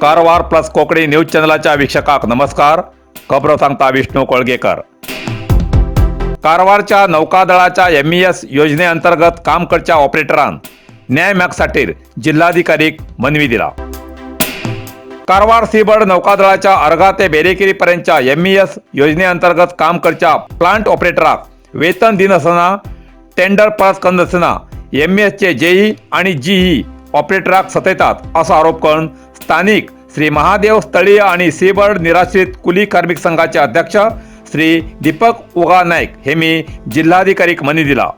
Karwar plus Konkani news चॅनलच्या वीक्षकांक नमस्कार. खबरो सांगता विष्णू कोळगेकर. कारवारच्या नौकादळाच्या MES योजनेअंतर्गत काम करच्या ऑपरेटरान न्याय मागसाठी जिल्हाधिकारीक मनवी दिला. कारवार सीबर्ड नौकादळाच्या अर्गा ते बेरेकेरी पर्यंतच्या MES योजनेअंतर्गत काम करच्या प्लांट ऑपरेटराक वेतन दिनसना टेंडर पास करनासतना MES चे JE आणि GE ऑपरेटराक सतयतात असा आरोप करून स्थानिक श्री महादेव स्थळीय आणि सीबर्ड निराश्रित कुली कार्मिक संघाचे अध्यक्ष श्री दीपक उगा नाईक हेमी जिल्हाधिकारीक मनी दिला.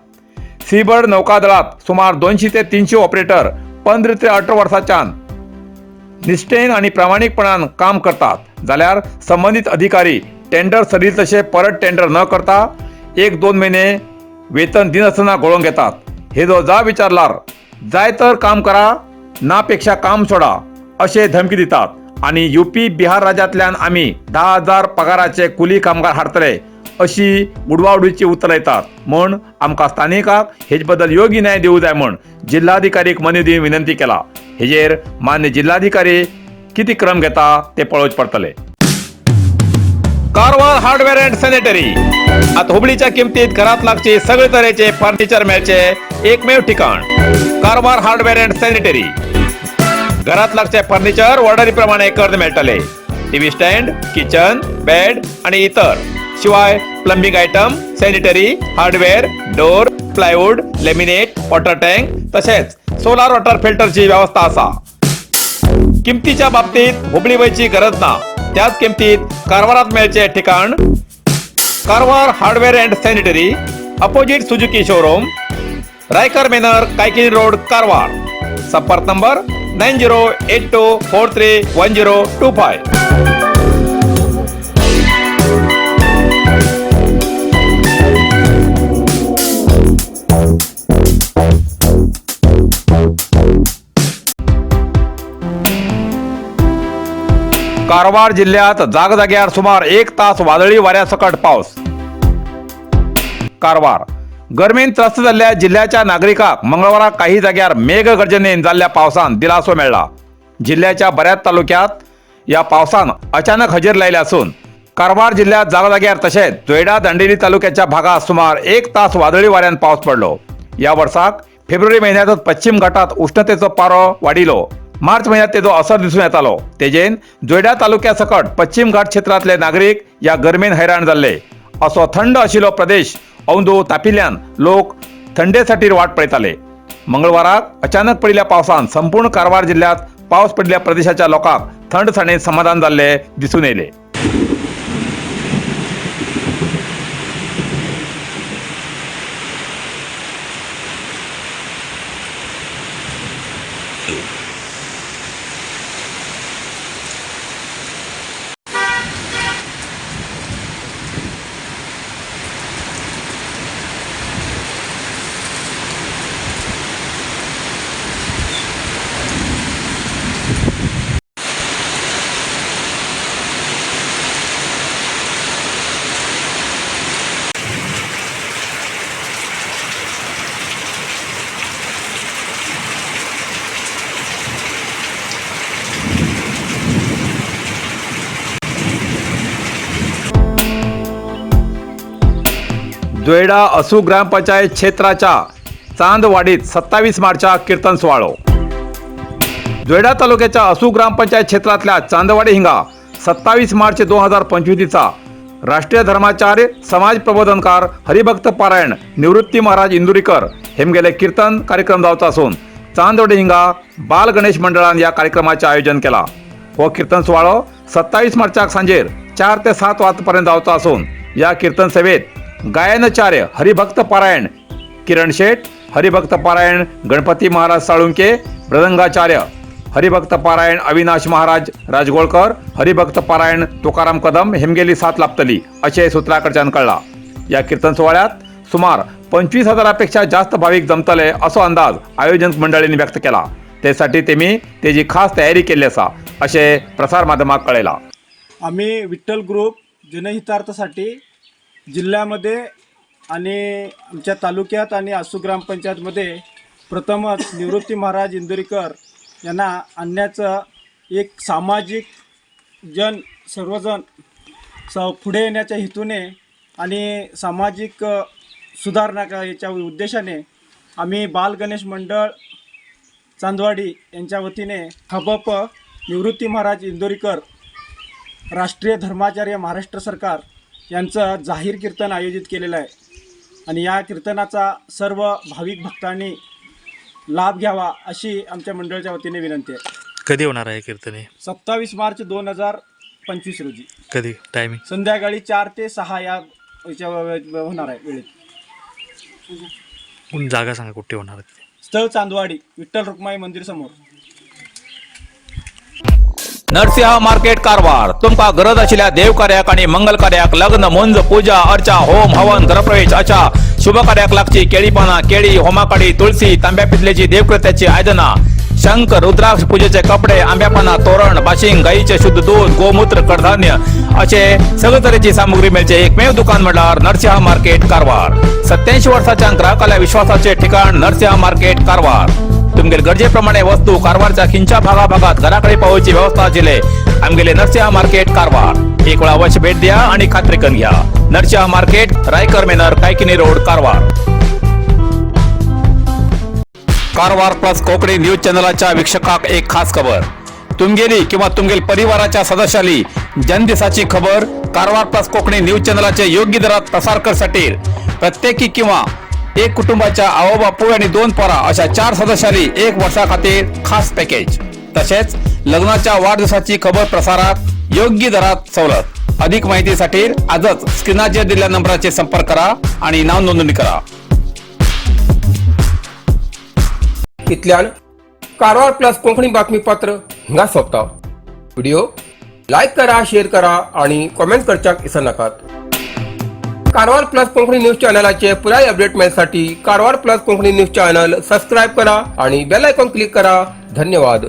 सीबर्ड नौकादळात सुमार 200 ते 300 ऑपरेटर 15 ते 18 वर्सांच्यान निष्ठेन आणि प्रामाणिकपणान काम करतात जाल्यार संबंधित अधिकारी टेंडर सरील तसे परत टेंडर न करता 1-2 महिने वेतन दिनसना गोळोवन घेतात. हे जो जा विचारल्यार जाय तर काम करा नापेक्षा काम सोडा असे धमकी दितात आणि UP बिहार राज्यांतल्यान आम्ही 10,000 पगाराचे कुली कामगार हाडतले अशी उडवाउडीची उतरां येतात म्हूण आमकां स्थानिकांक हेजे बद्दल योग्य न्याय दिवूं जाय म्हूण जिल्हाधिकारीक मनी दिवन विनंती केला. हेजेर मान्य जिल्हाधिकारी किती क्रम घेता ते पळोवचे पडटले. कारवार हार्डवेअर अँड सॅनिटरी आता हुबळीच्या किमतीत घरात लागचे सगळे तरेचे फर्निचर मेळचे एकमेव ठिकाण कारवार हार्डवेअर अँड सॅनिटरी. घरात लागचे फर्निचर ऑर्डरी प्रमाणे कर्ज मेळटले. टीव्ही स्टँड, किचन, बेड आणि इतर शिवाय plumbing item, sanitary, hardware, door, plywood, laminate, water tank तसेच सोलार वॉटर फिल्टरची व्यवस्था असा. किमतीच्या बाबतीत हुबळी वयची गरज ना. त्याच किमतीत कारवारात मेळचे ठिकाण Karwar hardware and sanitary, opposite Suzuki showroom, Raikar manor, Kaikini road, Karwar. संपर्क नंबर 9082431025. कारवार जिल्ह्यात जागजाग्यार सुमार 1 तास वादळी वाऱ्यासकट पावस. कारवार गरमेन त्रस्त जाल्ल्या जिल्ह्याच्या नागरिकांक मंगळवाराक काही जाग्यार मेघगर्जनेन जाल्ल्या पावसान दिलासो मेळ्ळा. जिल्ह्याच्या बऱ्याच तालुक्यात या पावसान अचानक हजेर लायले असून कारवार जिल्ह्यात जागजाग्यार तशेंच जोयडा दांडेली तालुक्याच्या भागात सुमार 1 तास वादळी वाऱ्यान पावस पडलो. या वर्साक फेब्रुवारी महिन्यातच पश्चिम घाटात उष्णतेचो पारो वाडिलो. मार्च महिन्यात तेजो असर दिसून येतालो. तेजेन जोयडा तालुक्यासकट पश्चिम घाट क्षेत्रातले नागरिक या गरमेन हैराण जाल्ले. असो थंड आशिल्लो प्रदेश औंदू तापिल्ल्यान लोक थंडेसाठी वाट पळयताले. मंगळवाराक अचानक पडिल्ल्या पावसान संपूर्ण कारवार जिल्ह्यात पावस पडिल्ल्या प्रदेशाच्या लोकांक थंडसाणेन समाधान जाल्ले दिसून येयले. जोयडा असू ग्रामपंचायत क्षेत्राच्या चांदवाडीत 27 मार्चाक कीर्तन सुवाळो. जोयडा तालुक्याच्या असू ग्रामपंचायत क्षेत्रातल्या चांदवाडी हिंगा 27 मार्च 2025 राष्ट्रीय धर्माचार्य समाज प्रबोधनकार हरिभक्त पारायण निवृत्ती महाराज इंदुरीकर हेमगेले कीर्तन कार्यक्रम जावचो असून चांदवाडी हिंगा बाल गणेश मंडळान या कार्यक्रमाचे आयोजन केला. हो कीर्तन सुवाळो 27 मार्चाक सांजेर 4 ते 7 वाजपर्यंत जावचो असून या कीर्तन सेवेत गायनाचार्य हरिभक्त पारायण किरण शेठ, हरिभक्त पारायण गणपती महाराज साळुंके, मृदंगाचार्य हरिभक्त पारायण अविनाश महाराज राजगोळकर, हरिभक्त पारायण तुकाराम कदम हेमगेली साथ लाभतली असे सूत्राकडच्यान कळला. या कीर्तन सोहळ्यात सुमार 25,000पेक्षा जास्त भाविक जमतले असो अंदाज आयोजक मंडळींनी व्यक्त केला. त्यासाठी तेमी तेजी खास तयारी केली असा असे प्रसार माध्यमात कळयला. आम्ही विठ्ठल ग्रुप जनहितार्थासाठी जिल्ह्यामध्ये आणि आमच्या तालुक्यात आणि आसू ग्रामपंचायतमध्ये प्रथमच निवृत्ती महाराज इंदुरीकर यांना आणण्याचं एक सामाजिक सर्वजण पुढे येण्याच्या हेतूने आणि सामाजिक सुधारणा याच्या उद्देशाने आम्ही बाल गणेश मंडळ चांदवाडी यांच्या वतीने हबप निवृत्ती महाराज इंदोरीकर राष्ट्रीय धर्माचार्य महाराष्ट्र सरकार यांचं जाहीर कीर्तन आयोजित केलेलं आहे आणि या कीर्तनाचा सर्व भाविक भक्तांनी लाभ घ्यावा अशी आमच्या मंडळाच्या वतीने विनंती आहे. कधी होणार आहे कीर्तन हे? 27 मार्च 2025 रोजी कधी टायमिंग? संध्याकाळी 4 ते 6 या होणार आहे वेळेत. जागा सांगा कुठे होणार आहे? स्थळ चांदवाडी विठ्ठल रुक्माई मंदिर समोर. नरसिंह मार्केट कारवार तुमका गरज असलेल्या देवकार्याक आणि मंगल कार्याक, लग्न, मुंज, पूजा अर्चा, होम हवन, गृहप्रवेश अशा शुभ कार्याक लागची केळी पाना, केळी, होमाकाडी, तुळशी, तांब्या पितलेची देवकृत्याची आयदना, शंख, रुद्राक्ष पूजेचे कपडे, आंब्यापाना, तोरण, बाशिंग, गाईचे शुद्ध दूध, गोमूत्र, कडधान्य असे सगळे तऱ्हेची सामग्री मिळते एकमेव दुकान म्हणल्यार नरसिंह मार्केट कारवार. 87 वर्षाच्या ग्राहकाला विश्वासाचे ठिकाण नरसिंह मार्केट कारवार. तुमगेर गरजेप्रमाणे वस्तू कारवारच्या खिंच्या भागाभागात घराकडे पावची व्यवस्था आशिल्ले आमगेले नरसिंह मार्केट कारवार. एक वेळा अवश्य भेट द्या आणि खात्री करून घ्या. Narasimha market, Raikar manor, Kaikini road, Karwar. Karwar plus Konkani news चॅनलच्या वीक्षकाक एक खास खबर. तुमगेली किंवा तुमगेल परिवाराच्या सदस्याली जनदिसाची खबर कारवार प्लस कोकणी न्यूज चॅनलचे योग्य दरात प्रसार करसाठी प्रत्येकी किंवा एक कुटुंबाच्या आवो बापू आणि 2 पोरा अशा 4 सदस्यांनी 1 वर्षा खातीर खास पॅकेज. तसेच लग्नाच्या वाढदिवसाची खबर प्रसारात योग्य दरात सवलत. अधिक माहितीसाठी आजच स्क्रीनावर दिलेल्या नंबराचे संपर्क करा आणि नाव नोंदणी करा. इतल्यान कारवार प्लस कोंकणी बातमीपत्र हिंगा सोंपता. व्हिडिओ लाईक करा, शेअर करा आणि कमेंट करच्याक विसरू नकात. कारवार प्लस कोंकणी न्यूज चॅनलाचे पुराय अपडेट मिळण्यासाठी Karwar plus Konkani news channel subscribe करा आणि बेल आयकॉन क्लिक करा. धन्यवाद.